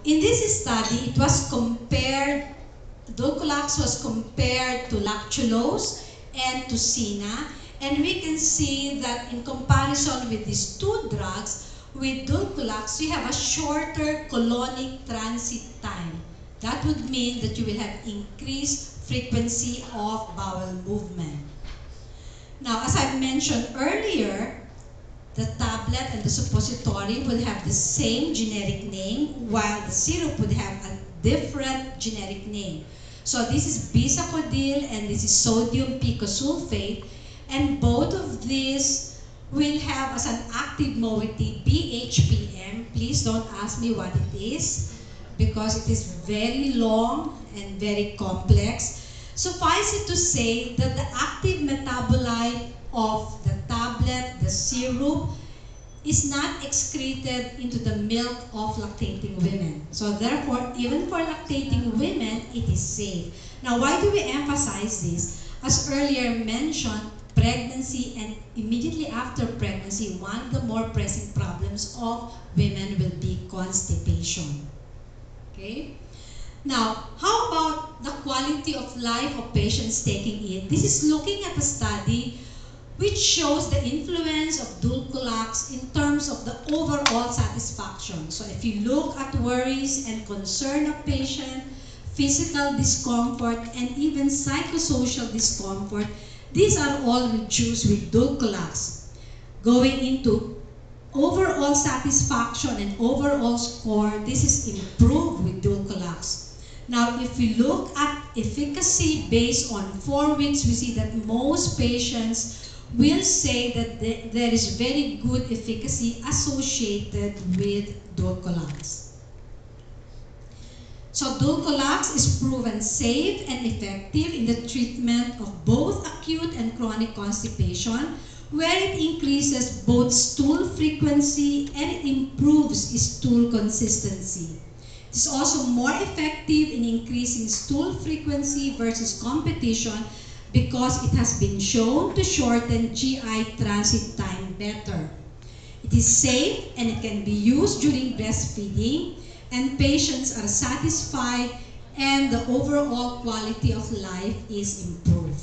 in this study, it was compared, Dulcolax was compared to lactulose and to Sina, and we can see that in comparison with these two drugs, with Dulcolax, you have a shorter colonic transit time. That would mean that you will have increased frequency of bowel movement. Now, as I mentioned earlier, the tablet and the suppository will have the same generic name, while the syrup would have a different generic name. So this is bisacodyl and this is sodium picosulfate, and both of these will have as an active moiety BHPM. Please don't ask me what it is because it is very long and very complex. Suffice it to say that the active metabolite of the tablet, the syrup, is not excreted into the milk of lactating women. So therefore, even for lactating women, it is safe. Now, why do we emphasize this? As earlier mentioned, pregnancy and immediately after pregnancy, one of the more pressing problems of women will be constipation. Okay? Now, how about the quality of life of patients taking it? This is looking at a study which shows the influence of Dulcolax in terms of the overall satisfaction. So if you look at worries and concern of patient, physical discomfort, and even psychosocial discomfort, these are all reduced with Dulcolax. Going into overall satisfaction and overall score, this is improved with Dulcolax. Now, if we look at efficacy based on 4 weeks, we see that most patients will say that there is very good efficacy associated with Dulcolax. So Dulcolax is proven safe and effective in the treatment of both acute and chronic constipation, where it increases both stool frequency and it improves stool consistency. It is also more effective in increasing stool frequency versus competition because it has been shown to shorten GI transit time better. It is safe and it can be used during breastfeeding, and patients are satisfied and the overall quality of life is improved.